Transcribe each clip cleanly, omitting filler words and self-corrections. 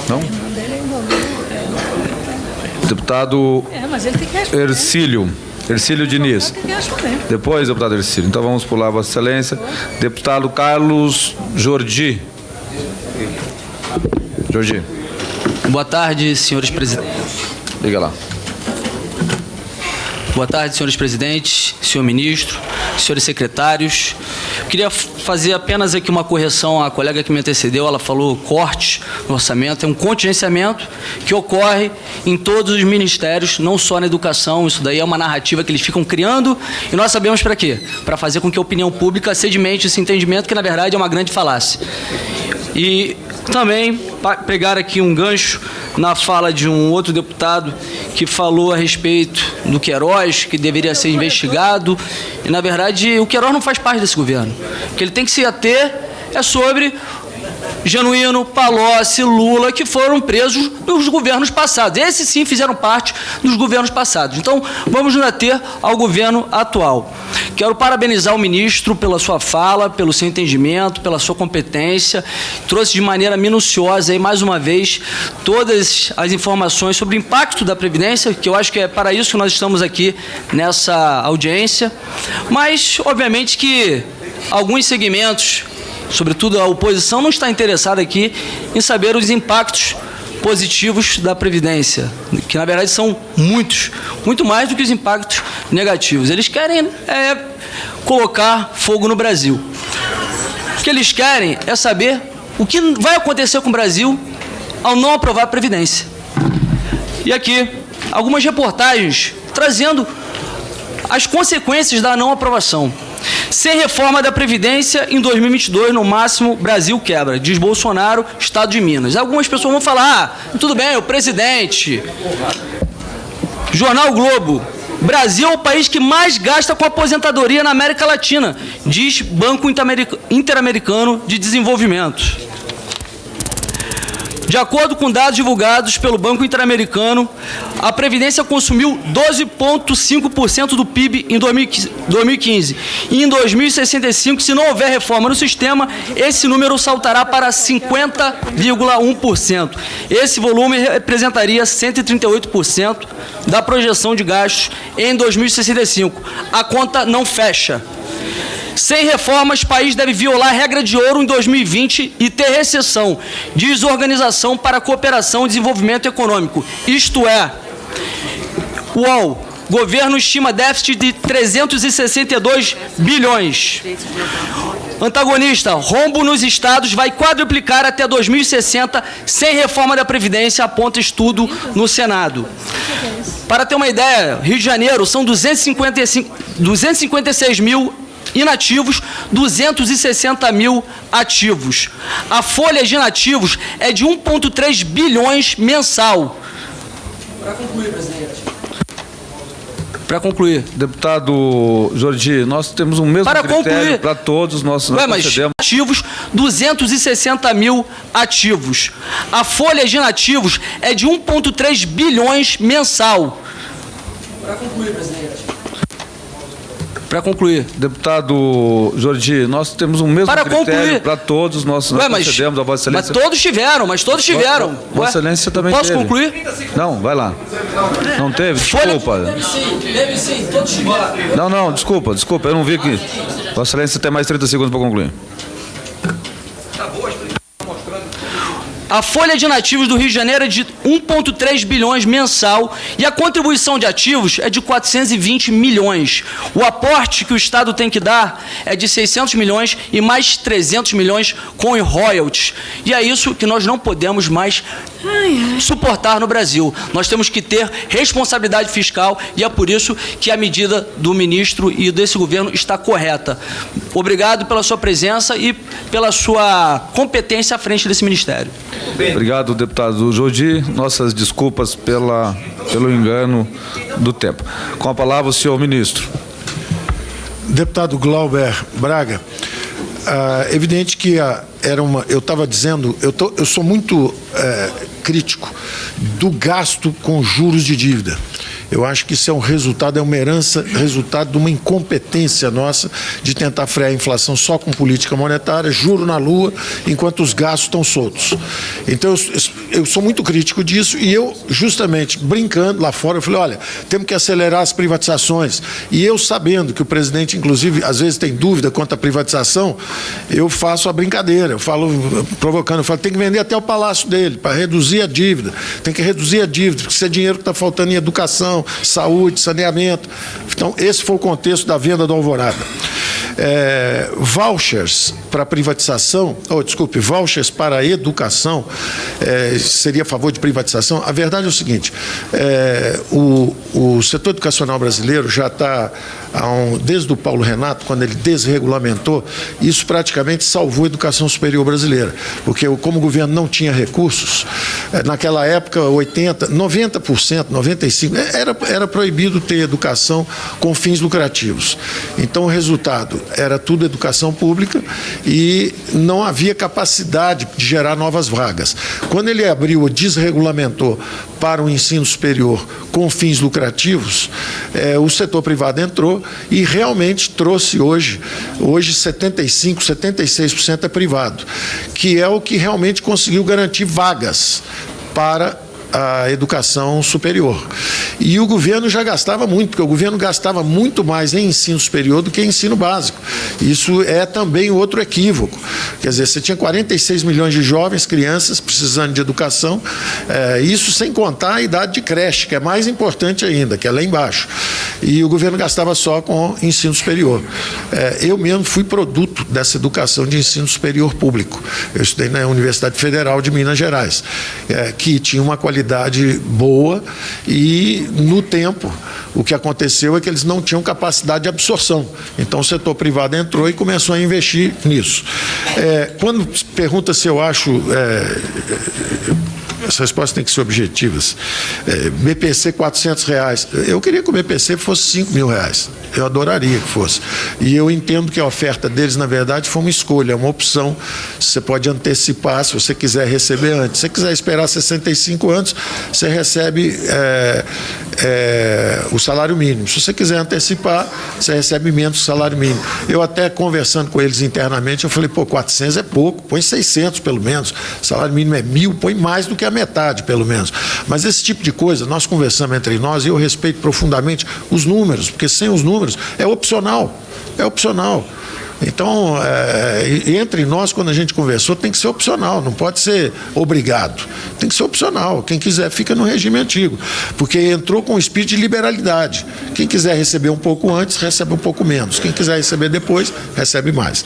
Não? Deputado Ercílio Diniz. Depois, deputado Ercílio. Então vamos pular, Vossa Excelência. Deputado Carlos Jordi. Jordi. Boa tarde, senhores presidentes. Liga lá. Boa tarde, senhores presidentes, senhor ministro, senhores secretários. Queria fazer apenas aqui uma correção à colega que me antecedeu. Ela falou corte no orçamento. É um contingenciamento que ocorre em todos os ministérios, não só na educação. Isso daí é uma narrativa que eles ficam criando e nós sabemos para quê? Para fazer com que a opinião pública sedimente esse entendimento que, na verdade, é uma grande falácia. E também pegar aqui um gancho na fala de um outro deputado que falou a respeito do Queiroz, que deveria ser investigado. E, na verdade, o Queiroz não faz parte desse governo. O que ele tem que se ater é sobre Genuíno, Palocci, Lula, que foram presos nos governos passados. Esses sim fizeram parte dos governos passados. Então, vamos nos ater ao governo atual. Quero parabenizar o ministro pela sua fala, pelo seu entendimento, pela sua competência. Trouxe de maneira minuciosa, aí, mais uma vez, todas as informações sobre o impacto da Previdência, que eu acho que é para isso que nós estamos aqui nessa audiência. Mas, obviamente, que alguns segmentos, sobretudo a oposição, não está interessada aqui em saber os impactos positivos da Previdência, que na verdade são muitos, muito mais do que os impactos negativos. Eles querem colocar fogo no Brasil. O que eles querem é saber o que vai acontecer com o Brasil ao não aprovar a Previdência. E aqui, algumas reportagens trazendo as consequências da não aprovação. Sem reforma da Previdência, em 2022, no máximo, Brasil quebra, diz Bolsonaro, Estado de Minas. Algumas pessoas vão falar, tudo bem, o presidente. Jornal Globo, Brasil é o país que mais gasta com aposentadoria na América Latina, diz Banco Interamericano de Desenvolvimento. De acordo com dados divulgados pelo Banco Interamericano, a Previdência consumiu 12,5% do PIB em 2015. E em 2065, se não houver reforma no sistema, esse número saltará para 50,1%. Esse volume representaria 138% da projeção de gastos em 2065. A conta não fecha. Sem reformas, o país deve violar a regra de ouro em 2020 e ter recessão, diz Organização para a Cooperação e Desenvolvimento Econômico. Isto é, o UOL, governo estima déficit de 362 bilhões. Antagonista, rombo nos estados vai quadruplicar até 2060 sem reforma da Previdência, aponta estudo no Senado. Para ter uma ideia, Rio de Janeiro são 256 mil inativos, 260 mil ativos. A folha de inativos é de 1,3 bilhões mensal. Para concluir, presidente. Para concluir. Deputado Jordi, nós temos um mesmo critério para todos, nós concedemos. Ativos, 260 mil ativos. A folha de inativos é de 1,3 bilhões mensal. Para concluir, presidente. Para concluir. Deputado Jordi, nós temos um mesmo critério para todos, nós concedemos a Vossa Excelência. Mas todos tiveram. Vossa Excelência também teve. Posso concluir? Não, vai lá. Não teve? Desculpa. Teve sim, todos tiveram. Não, desculpa, eu não vi que... Vossa Excelência tem mais 30 segundos para concluir. A folha de inativos do Rio de Janeiro é de 1,3 bilhões mensal e a contribuição de ativos é de 420 milhões. O aporte que o Estado tem que dar é de 600 milhões e mais 300 milhões com royalties. E é isso que nós não podemos mais suportar no Brasil. Nós temos que ter responsabilidade fiscal e é por isso que a medida do ministro e desse governo está correta. Obrigado pela sua presença e pela sua competência à frente desse ministério. Obrigado, deputado Jordi. Nossas desculpas pelo engano do tempo. Com a palavra, o senhor ministro. Deputado Glauber Braga, evidente que eu estava dizendo, eu sou muito crítico do gasto com juros de dívida. Eu acho que isso é um resultado, é uma herança, resultado de uma incompetência nossa de tentar frear a inflação só com política monetária, juro na lua, enquanto os gastos estão soltos. Então, eu sou muito crítico disso e eu, justamente, brincando lá fora, eu falei, olha, temos que acelerar as privatizações. E eu, sabendo que o presidente, inclusive, às vezes tem dúvida quanto à privatização, eu faço a brincadeira, eu falo, provocando, eu falo, tem que vender até o palácio dele, para reduzir a dívida. Tem que reduzir a dívida, porque isso é dinheiro que está faltando em educação, saúde, saneamento. Então, esse foi o contexto da venda do Alvorada. Vouchers para privatização, vouchers para a educação, seria a favor de privatização. A verdade é o seguinte, o setor educacional brasileiro já está, desde o Paulo Renato, quando ele desregulamentou, isso praticamente salvou a educação superior brasileira, porque como o governo não tinha recursos, naquela época 80%, 90%, 95%, era proibido ter educação com fins lucrativos. Então o resultado era tudo educação pública e não havia capacidade de gerar novas vagas. Quando ele abriu, desregulamentou para o ensino superior com fins lucrativos, o setor privado entrou e realmente trouxe hoje 75%, 76% é privado, que é o que realmente conseguiu garantir vagas para a educação superior. E o governo já gastava muito, porque o governo gastava muito mais em ensino superior do que em ensino básico. Isso é também outro equívoco. Quer dizer, você tinha 46 milhões de jovens, crianças, precisando de educação, isso sem contar a idade de creche, que é mais importante ainda, que é lá embaixo. E o governo gastava só com ensino superior. Eu mesmo fui produto dessa educação de ensino superior público. Eu estudei na Universidade Federal de Minas Gerais, que tinha uma qualidade boa e, no tempo, o que aconteceu é que eles não tinham capacidade de absorção. Então, o setor privado entrou e começou a investir nisso. Quando pergunta se eu acho... As respostas têm que ser objetivas. BPC R$400. Eu queria que o BPC fosse R$5.000. Eu adoraria que fosse. E eu entendo que a oferta deles, na verdade, foi uma escolha, uma opção. Você pode antecipar, se você quiser receber antes. Se você quiser esperar 65 anos, você recebe o salário mínimo. Se você quiser antecipar, você recebe menos do salário mínimo. Eu até conversando com eles internamente, eu falei, 400 é pouco, põe 600 pelo menos. O salário mínimo é 1.000, põe mais do que a metade, pelo menos. Mas esse tipo de coisa, nós conversamos entre nós e eu respeito profundamente os números, porque sem os números é opcional. É opcional. Então, entre nós, quando a gente conversou, tem que ser opcional, não pode ser obrigado. Tem que ser opcional. Quem quiser fica no regime antigo, porque entrou com o espírito de liberalidade. Quem quiser receber um pouco antes, recebe um pouco menos. Quem quiser receber depois, recebe mais.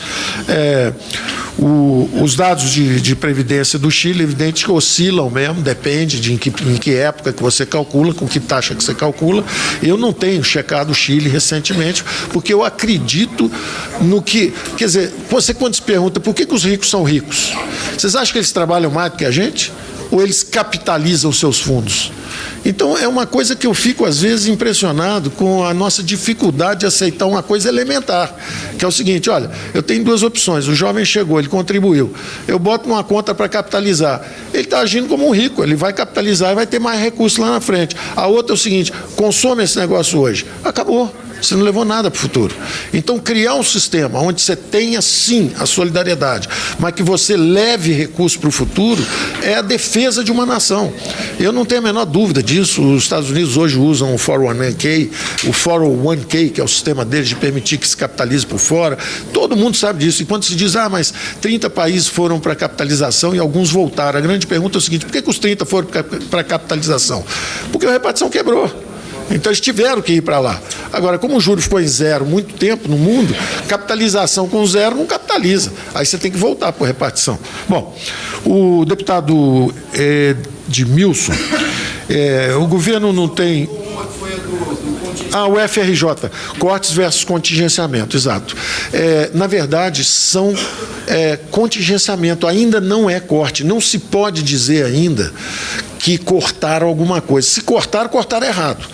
Os dados de previdência do Chile, evidente que oscilam mesmo, depende de em que época que você calcula, com que taxa que você calcula. Eu não tenho checado o Chile recentemente, porque eu acredito no que... Quer dizer, você quando se pergunta por que os ricos são ricos, vocês acham que eles trabalham mais do que a gente? Ou eles capitalizam os seus fundos? Então, é uma coisa que eu fico, às vezes, impressionado com a nossa dificuldade de aceitar uma coisa elementar, que é o seguinte, olha, eu tenho duas opções, o jovem chegou, ele contribuiu, eu boto numa conta para capitalizar, ele está agindo como um rico, ele vai capitalizar e vai ter mais recursos lá na frente. A outra é o seguinte, consome esse negócio hoje, acabou. Você não levou nada para o futuro. Então, criar um sistema onde você tenha, sim, a solidariedade, mas que você leve recursos para o futuro, é a defesa de uma nação. Eu não tenho a menor dúvida disso. Os Estados Unidos hoje usam o 401k, o 401k, que é o sistema deles de permitir que se capitalize por fora. Todo mundo sabe disso. E quando se diz, mas 30 países foram para a capitalização e alguns voltaram, a grande pergunta é o seguinte, por que os 30 foram para a capitalização? Porque a repartição quebrou. Então, eles tiveram que ir para lá. Agora, como o juro ficou em zero muito tempo no mundo, capitalização com zero não capitaliza. Aí você tem que voltar para a repartição. Bom, o deputado Edmilson, o governo não tem... o FRJ, cortes versus contingenciamento, exato. Na verdade, são contingenciamento, ainda não é corte. Não se pode dizer ainda que cortaram alguma coisa. Se cortaram, cortaram errado.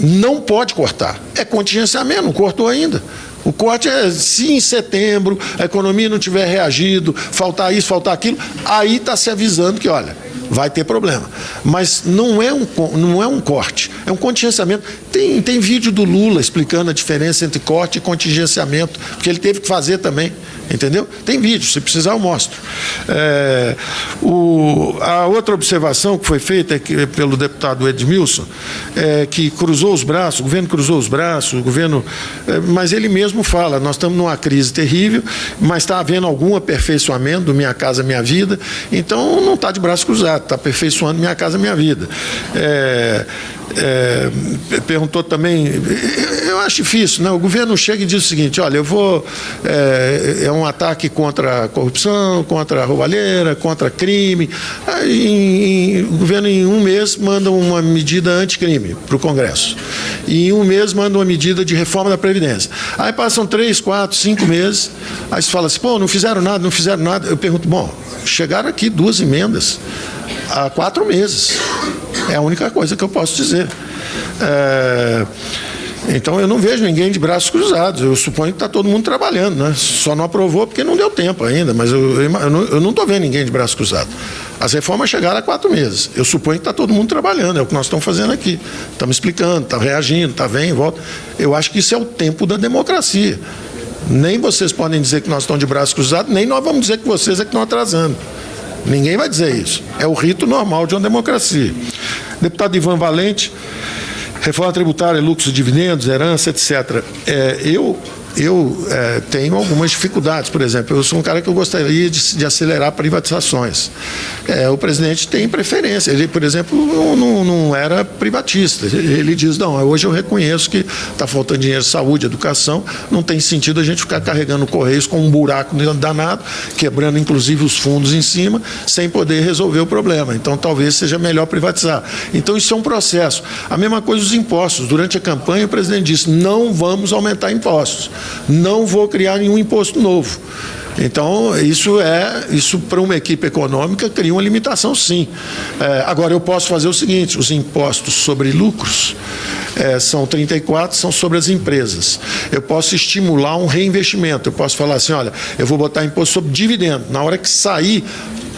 Não pode cortar. É contingenciamento, não cortou ainda. O corte é se em setembro a economia não tiver reagido, faltar isso, faltar aquilo, aí está se avisando que, olha, vai ter problema. Mas não é um corte, é um contingenciamento. Tem vídeo do Lula explicando a diferença entre corte e contingenciamento, porque ele teve que fazer também, entendeu? Tem vídeo, se precisar eu mostro. A outra observação que foi feita pelo deputado Edmilson, que cruzou os braços, o governo cruzou os braços, o governo... mas ele mesmo fala, nós estamos numa crise terrível, mas está havendo algum aperfeiçoamento do Minha Casa Minha Vida, então não está de braço cruzado, está aperfeiçoando Minha Casa Minha Vida. Perguntou também, eu acho difícil, né? O governo chega e diz o seguinte, olha, eu vou, é um ataque contra a corrupção, contra a roubalheira, contra crime, o governo em um mês manda uma medida anticrime para o Congresso, e em um mês manda uma medida de reforma da Previdência, aí passam 3, 4, 5 meses, aí se fala assim, pô, não fizeram nada, eu pergunto, bom, chegaram aqui 2 emendas há 4 meses, é a única coisa que eu posso dizer. Então eu não vejo ninguém de braços cruzados, eu suponho que está todo mundo trabalhando, né? Só não aprovou porque não deu tempo ainda, mas eu não estou vendo ninguém de braços cruzados. As reformas chegaram há 4 meses, eu suponho que está todo mundo trabalhando, é o que nós estamos fazendo aqui, estamos explicando, está reagindo, está vem e volta. Eu acho que isso é o tempo da democracia. Nem vocês podem dizer que nós estamos de braços cruzados, nem nós vamos dizer que vocês é que estão atrasando. Ninguém vai dizer isso. É o rito normal de uma democracia. Deputado Ivan Valente, reforma tributária, lucros, dividendos, herança, etc. Eu tenho algumas dificuldades. Por exemplo, eu sou um cara que eu gostaria de acelerar privatizações. O presidente tem preferência. Ele, por exemplo, não era privatista. Ele diz, não, hoje eu reconheço que está faltando dinheiro, saúde, educação, não tem sentido a gente ficar carregando Correios com um buraco danado, quebrando inclusive os fundos em cima, sem poder resolver o problema. Então, talvez seja melhor privatizar. Então, isso é um processo. A mesma coisa os impostos. Durante a campanha, o presidente disse, não vamos aumentar impostos. Não vou criar nenhum imposto novo. Então, isso para uma equipe econômica cria uma limitação, sim. Agora, eu posso fazer o seguinte, os impostos sobre lucros são 34, são sobre as empresas. Eu posso estimular um reinvestimento, eu posso falar assim, olha, eu vou botar imposto sobre dividendo, na hora que sair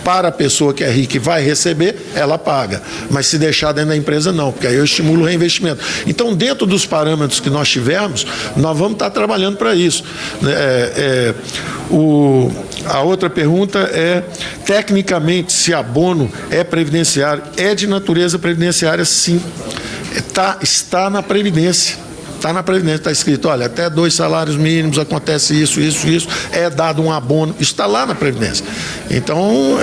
para a pessoa que é rica e vai receber, ela paga. Mas se deixar dentro da empresa, não, porque aí eu estimulo o reinvestimento. Então, dentro dos parâmetros que nós tivermos, nós vamos estar trabalhando para isso. A outra pergunta é, tecnicamente, se abono é previdenciário, é de natureza previdenciária, sim. Está na Previdência. Está na Previdência, está escrito, olha, até 2 salários mínimos acontece isso, é dado um abono, isso está lá na Previdência. Então,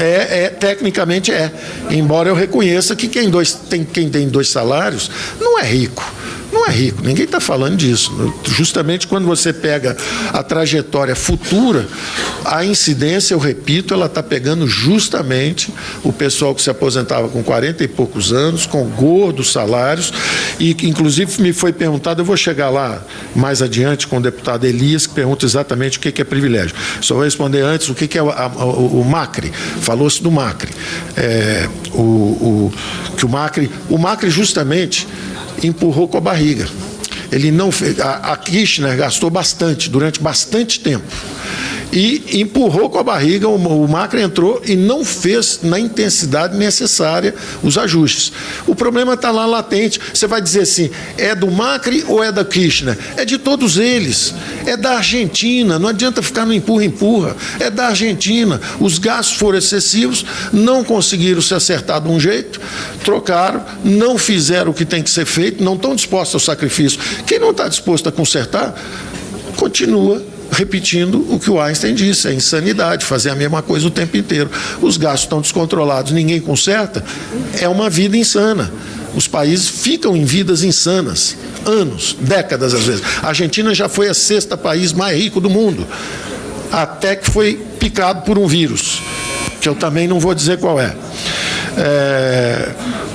tecnicamente embora eu reconheça que quem tem 2 salários não é rico. Não é rico, ninguém está falando disso. Justamente quando você pega a trajetória futura, a incidência, eu repito, ela está pegando justamente o pessoal que se aposentava com 40 e poucos anos, com gordos salários, e que inclusive me foi perguntado, eu vou chegar lá mais adiante com o deputado Elias, que pergunta exatamente o que é privilégio. Só vou responder antes o que é o Macri. Falou-se do Macri. O Macri justamente empurrou com a barriga. Ele não fez, a Kirchner gastou bastante, durante bastante tempo, e empurrou com a barriga, o Macri entrou e não fez na intensidade necessária os ajustes. O problema está lá latente. Você vai dizer assim, é do Macri ou é da Kirchner? É de todos eles. É da Argentina, não adianta ficar no empurra-empurra. É da Argentina. Os gastos foram excessivos, não conseguiram se acertar de um jeito, trocaram, não fizeram o que tem que ser feito, não estão dispostos ao sacrifício. Quem não está disposto a consertar, continua repetindo o que o Einstein disse, é insanidade, fazer a mesma coisa o tempo inteiro. Os gastos estão descontrolados, ninguém conserta, é uma vida insana. Os países ficam em vidas insanas, anos, décadas às vezes. A Argentina já foi a 6º país mais rico do mundo, até que foi picado por um vírus, que eu também não vou dizer qual é.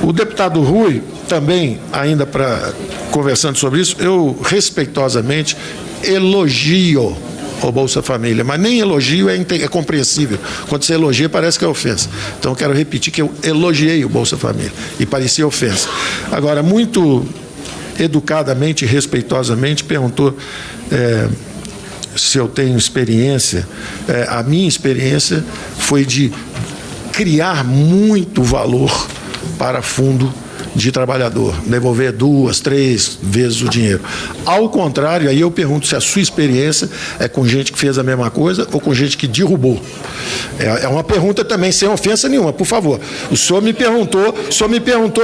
O deputado Rui, também, ainda conversando sobre isso, eu respeitosamente elogio o Bolsa Família, mas nem elogio é compreensível. Quando você elogia, parece que é ofensa. Então, eu quero repetir que eu elogiei o Bolsa Família e parecia ofensa. Agora, muito educadamente e respeitosamente, perguntou se eu tenho experiência. A minha experiência foi de criar muito valor para fundo de trabalhador, devolver 2, 3 vezes o dinheiro. Ao contrário, aí eu pergunto se a sua experiência é com gente que fez a mesma coisa ou com gente que derrubou. É uma pergunta também, sem ofensa nenhuma, por favor. O senhor me perguntou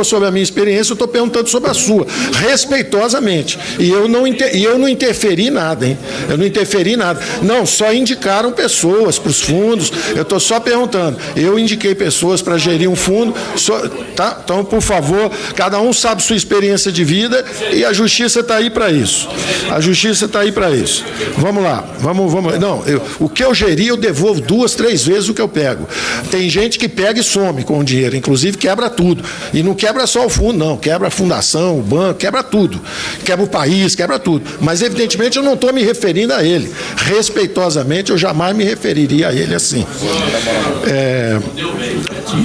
sobre a minha experiência, eu estou perguntando sobre a sua, respeitosamente. E eu não interferi em nada, hein? Eu não interferi em nada. Não, só indicaram pessoas para os fundos, eu estou só perguntando. Eu indiquei pessoas para gerir um fundo, tá? Então, por favor, cada um sabe sua experiência de vida e a justiça está aí para isso. A justiça está aí para isso. Vamos lá, vamos. Não, o que eu geri, eu devolvo 2, 3 vezes o que eu pego. Tem gente que pega e some com o dinheiro, inclusive quebra tudo. E não quebra só o fundo, não. Quebra a fundação, o banco, quebra tudo. Quebra o país, quebra tudo. Mas, evidentemente, eu não estou me referindo a ele. Respeitosamente, eu jamais me referiria a ele assim.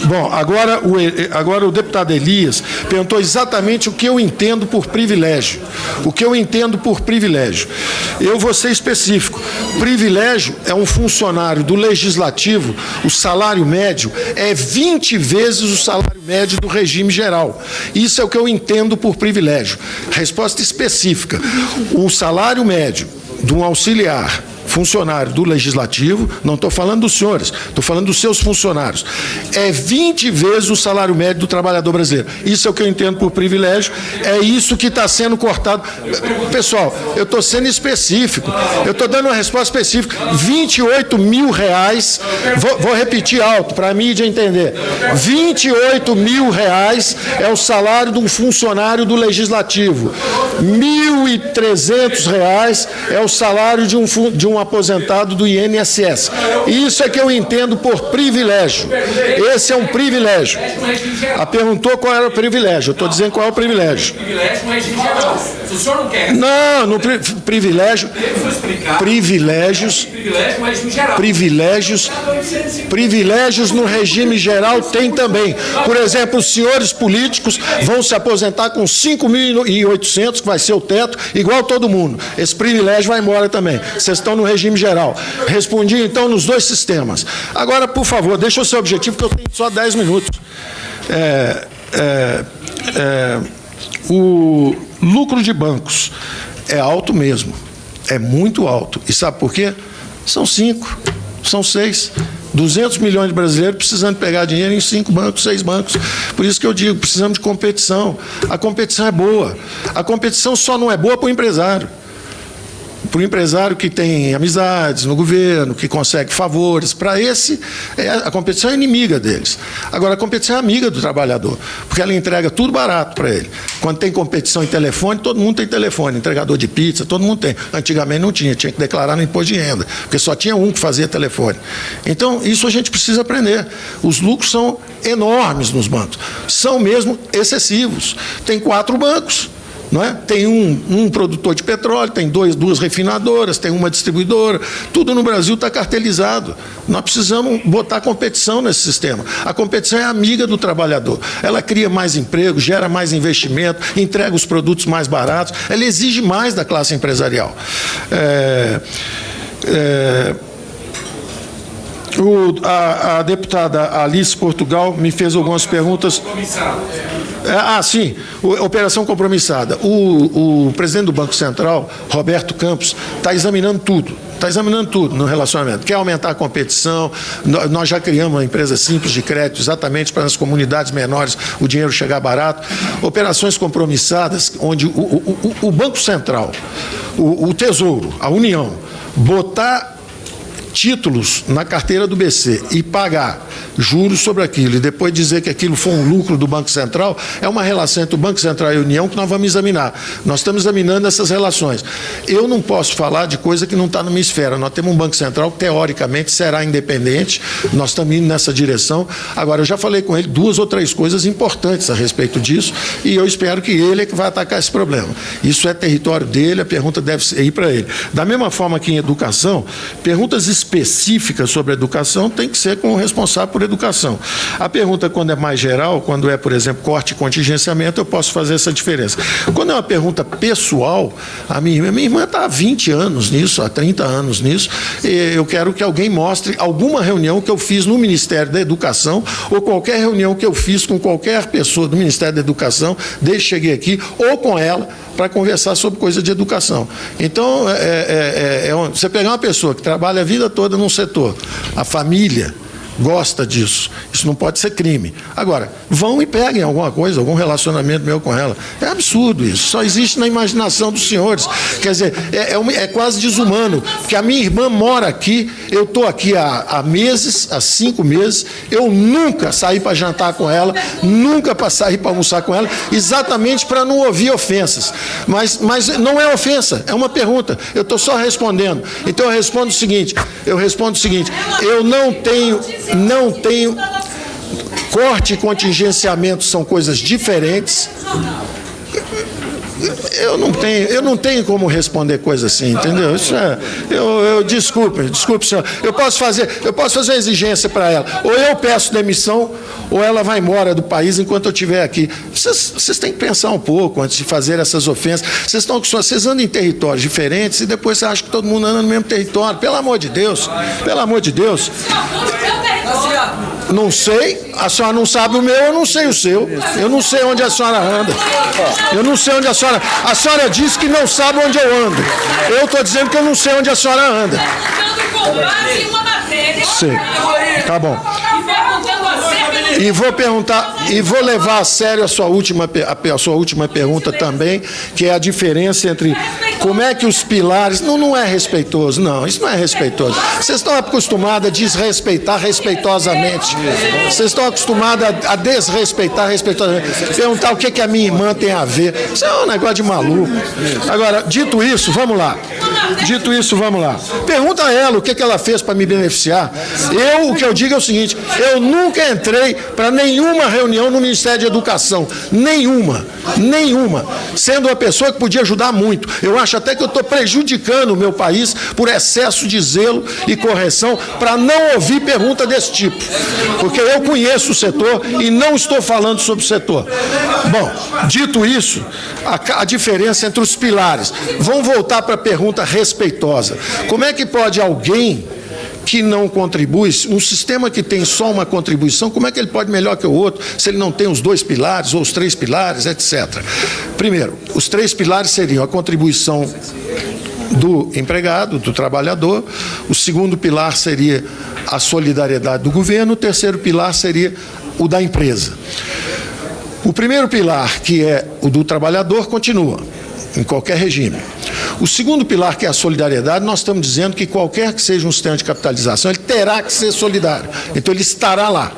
Bom, agora o deputado Elias perguntou exatamente o que eu entendo por privilégio. O que eu entendo por privilégio? Eu vou ser específico. Privilégio é um funcionário do Legislativo, o salário médio é 20 vezes o salário médio do regime geral. Isso é o que eu entendo por privilégio. Resposta específica. O salário médio de um auxiliar funcionário do Legislativo, não estou falando dos senhores, estou falando dos seus funcionários, é 20 vezes o salário médio do trabalhador brasileiro. Isso é o que eu entendo por privilégio, é isso que está sendo cortado. Pessoal, eu estou sendo específico, eu estou dando uma resposta específica, R$28 mil, vou repetir alto para a mídia entender, R$28 mil é o salário de um funcionário do Legislativo, R$1.300 é o salário de um aposentado do INSS. Isso é que eu entendo por privilégio. Esse é um privilégio. A perguntou qual era o privilégio. Eu estou dizendo qual é o privilégio. Privilégio não é regime geral. Se o senhor não quer. Não, privilégio. Privilégios no regime geral tem também. Por exemplo, os senhores políticos vão se aposentar com 5.800, que vai ser o teto, igual todo mundo. Esse privilégio vai embora também. Vocês estão no regime geral. Respondi, então, nos dois sistemas. Agora, por favor, deixa o seu objetivo, que eu tenho só 10 minutos. O lucro de bancos é alto mesmo. É muito alto. E sabe por quê? São 5, são 6. 200 milhões de brasileiros precisando pegar dinheiro em 5 bancos, 6 bancos. Por isso que eu digo, precisamos de competição. A competição é boa. A competição só não é boa para o empresário. Para o empresário que tem amizades no governo, que consegue favores, para esse, a competição é inimiga deles. Agora, a competição é amiga do trabalhador, porque ela entrega tudo barato para ele. Quando tem competição em telefone, todo mundo tem telefone, entregador de pizza, todo mundo tem. Antigamente não tinha que declarar no imposto de renda, porque só tinha um que fazia telefone. Então, isso a gente precisa aprender. Os lucros são enormes nos bancos, são mesmo excessivos. Tem 4 bancos. Não é? Tem um produtor de petróleo, tem 2 refinadoras, tem uma distribuidora, tudo no Brasil está cartelizado. Nós precisamos botar competição nesse sistema. A competição é amiga do trabalhador. Ela cria mais emprego, gera mais investimento, entrega os produtos mais baratos, ela exige mais da classe empresarial. A deputada Alice Portugal me fez algumas perguntas. Sim, operação compromissada. O presidente do Banco Central, Roberto Campos, está examinando tudo. Está examinando tudo no relacionamento. Quer aumentar a competição, nós já criamos uma empresa simples de crédito exatamente para nas comunidades menores o dinheiro chegar barato. Operações compromissadas, onde o Banco Central, o Tesouro, a União, botar títulos na carteira do BC e pagar juros sobre aquilo e depois dizer que aquilo foi um lucro do Banco Central, é uma relação entre o Banco Central e a União que nós vamos examinar. Nós estamos examinando essas relações. Eu não posso falar de coisa que não está na minha esfera. Nós temos um Banco Central que, teoricamente, será independente. Nós estamos indo nessa direção. Agora, eu já falei com ele 2 ou 3 coisas importantes a respeito disso e eu espero que ele é que vai atacar esse problema. Isso é território dele, a pergunta deve ir para ele. Da mesma forma que em educação, perguntas específicas sobre a educação tem que ser com o responsável por sobre educação. A pergunta, quando é mais geral, quando é, por exemplo, corte e contingenciamento, eu posso fazer essa diferença. Quando é uma pergunta pessoal, a minha irmã está há 20 anos nisso, há 30 anos nisso, e eu quero que alguém mostre alguma reunião que eu fiz no Ministério da Educação ou qualquer reunião que eu fiz com qualquer pessoa do Ministério da Educação, desde que cheguei aqui, ou com ela, para conversar sobre coisa de educação. Então, você pegar uma pessoa que trabalha a vida toda num setor, a família gosta disso, isso não pode ser crime. Agora, vão e peguem alguma coisa, algum relacionamento meu com ela. É absurdo isso, só existe na imaginação dos senhores. Quer dizer, é quase desumano, porque a minha irmã mora aqui, eu estou aqui há meses, há 5 meses, eu nunca saí para jantar com ela, nunca para sair para almoçar com ela, exatamente para não ouvir ofensas. Mas não é ofensa, é uma pergunta, eu estou só respondendo. Então eu respondo o seguinte, eu não tenho corte e contingenciamento, são coisas diferentes. Eu não tenho como responder coisa assim, entendeu? Isso desculpe, senhor. Eu posso fazer uma exigência para ela. Ou eu peço demissão, ou ela vai embora do país enquanto eu estiver aqui. Vocês têm que pensar um pouco antes de fazer essas ofensas. Vocês andam em territórios diferentes e depois você acha que todo mundo anda no mesmo território. Pelo amor de Deus. Pelo amor de Deus. Não sei, a senhora não sabe o meu, eu não sei o seu. Eu não sei onde a senhora anda. Eu não sei onde a senhora disse que não sabe onde eu ando. Eu estou dizendo que eu não sei onde a senhora anda. Sei. Tá bom. E vou perguntar, e vou levar a sério a sua última pergunta também, que é a diferença entre como é que os pilares... Não é respeitoso, não, isso não é respeitoso. Vocês estão acostumados a desrespeitar respeitosamente. Vocês estão acostumados a desrespeitar respeitosamente. Perguntar o que a minha irmã tem a ver. Isso é um negócio de maluco. Agora, dito isso, vamos lá. Pergunta a ela o que ela fez para me beneficiar. O que eu digo é o seguinte, eu nunca entrei para nenhuma reunião no Ministério de Educação. Nenhuma. Sendo uma pessoa que podia ajudar muito. Eu acho até que eu estou prejudicando o meu país por excesso de zelo e correção para não ouvir pergunta desse tipo. Porque eu conheço o setor e não estou falando sobre o setor. Bom, dito isso, a diferença entre os pilares. Vamos voltar para a pergunta respeitosa. Como é que pode alguém que não contribui, um sistema que tem só uma contribuição, como é que ele pode melhor que o outro, se ele não tem os 2 pilares ou os 3 pilares, etc. Primeiro, os 3 pilares seriam a contribuição do empregado, do trabalhador, o segundo pilar seria a solidariedade do governo, o terceiro pilar seria o da empresa. O primeiro pilar, que é o do trabalhador, continua em qualquer regime. O segundo pilar, que é a solidariedade, nós estamos dizendo que qualquer que seja um sistema de capitalização, ele terá que ser solidário. Então, ele estará lá.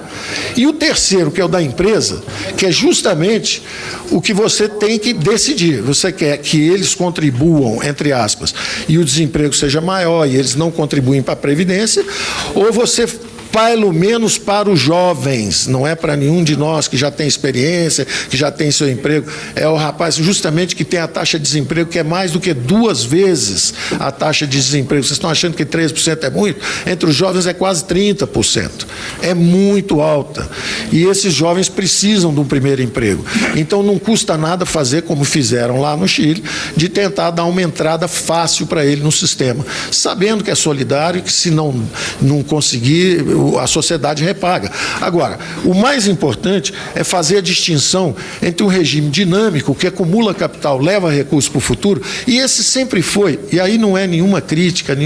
E o terceiro, que é o da empresa, que é justamente o que você tem que decidir. Você quer que eles contribuam, entre aspas, e o desemprego seja maior e eles não contribuem para a Previdência, ou você pelo menos para os jovens, não é para nenhum de nós que já tem experiência, que já tem seu emprego, é o rapaz justamente que tem a taxa de desemprego que é mais do que 2 vezes a taxa de desemprego. Vocês estão achando que 13% é muito? Entre os jovens é quase 30%. É muito alta. E esses jovens precisam de um primeiro emprego. Então não custa nada fazer como fizeram lá no Chile, de tentar dar uma entrada fácil para ele no sistema, sabendo que é solidário e que se não conseguir, a sociedade repaga. Agora, o mais importante é fazer a distinção entre um regime dinâmico, que acumula capital, leva recursos para o futuro, e esse sempre foi, e aí não é nenhuma crítica,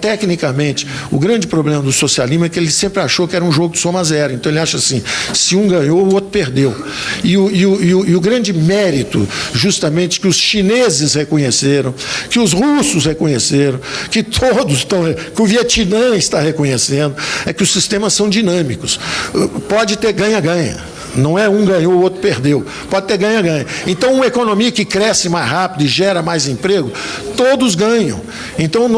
tecnicamente, o grande problema do socialismo é que ele sempre achou que era um jogo de soma zero, então ele acha assim, se um ganhou, o outro perdeu. E o grande mérito, justamente, que os chineses reconheceram, que os russos reconheceram, que todos estão, que o Vietnã está reconhecendo, é que os sistemas são dinâmicos. Pode ter ganha-ganha. Não é um ganhou, o outro perdeu. Pode ter ganha-ganha. Então, uma economia que cresce mais rápido e gera mais emprego, todos ganham. Então,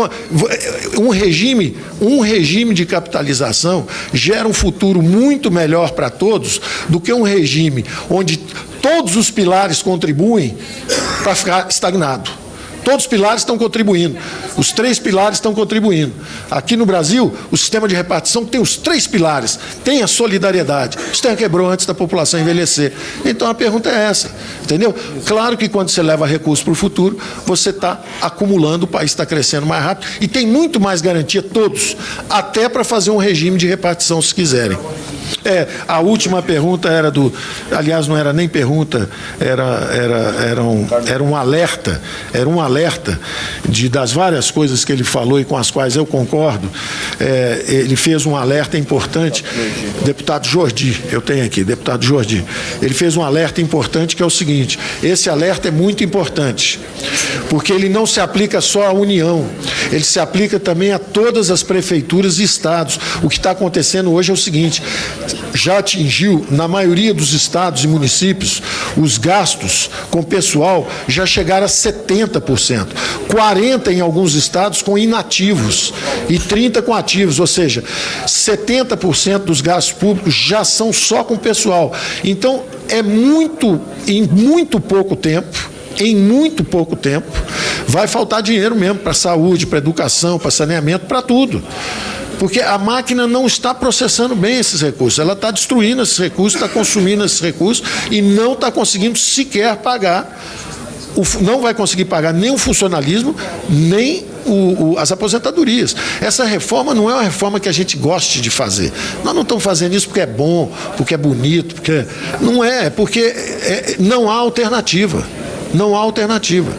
um regime de capitalização gera um futuro muito melhor para todos do que um regime onde todos os pilares contribuem para ficar estagnado. Todos os pilares estão contribuindo. Os 3 pilares estão contribuindo. Aqui no Brasil, o sistema de repartição tem os 3 pilares. Tem a solidariedade. Isso tem quebrou antes da população envelhecer. Então a pergunta é essa, entendeu? Claro que quando você leva recursos para o futuro, você está acumulando, o país está crescendo mais rápido e tem muito mais garantia, todos, até para fazer um regime de repartição, se quiserem. A última pergunta era do... Aliás, não era nem pergunta, era um alerta. Era um alerta das várias coisas que ele falou e com as quais eu concordo. Ele fez um alerta importante. Deputado Jordi, eu tenho aqui, deputado Jordi. Ele fez um alerta importante que é o seguinte: esse alerta é muito importante, porque ele não se aplica só à União, ele se aplica também a todas as prefeituras e estados. O que está acontecendo hoje é o seguinte: já atingiu, na maioria dos estados e municípios, os gastos com pessoal já chegaram a 70%, 40% em alguns estados com inativos e 30% com ativos, ou seja, 70% dos gastos públicos já são só com pessoal. Então, em muito pouco tempo, vai faltar dinheiro mesmo para saúde, para educação, para saneamento, para tudo. Porque a máquina não está processando bem esses recursos, ela está destruindo esses recursos, está consumindo esses recursos e não está conseguindo sequer pagar, não vai conseguir pagar nem o funcionalismo, nem as aposentadorias. Essa reforma não é uma reforma que a gente goste de fazer. Nós não estamos fazendo isso porque é bom, porque é bonito, porque... Não é porque não há alternativa. Não há alternativa.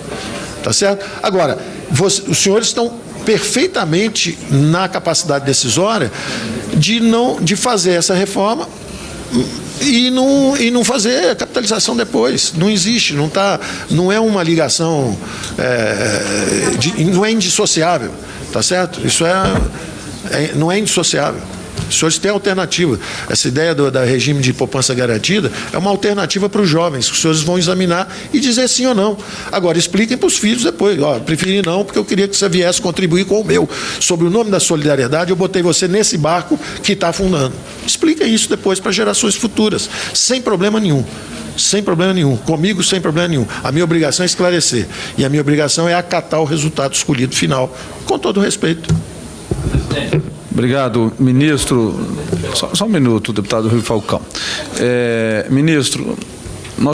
Tá certo? Agora, os senhores estão perfeitamente na capacidade decisória de fazer essa reforma e não fazer a capitalização depois. Não existe, não é uma ligação, não é indissociável, tá certo? Isso não é indissociável. Os senhores têm alternativa. Essa ideia do regime de poupança garantida é uma alternativa para os jovens, que os senhores vão examinar e dizer sim ou não. Agora, expliquem para os filhos depois. Preferi não, porque eu queria que você viesse contribuir com o meu. Sobre o nome da solidariedade, eu botei você nesse barco que está afundando. Expliquem isso depois para gerações futuras, sem problema nenhum. Sem problema nenhum. Comigo, sem problema nenhum. A minha obrigação é esclarecer. E a minha obrigação é acatar o resultado escolhido final. Com todo respeito. Obrigado, ministro. Só um minuto, deputado Rui Falcão. Ministro,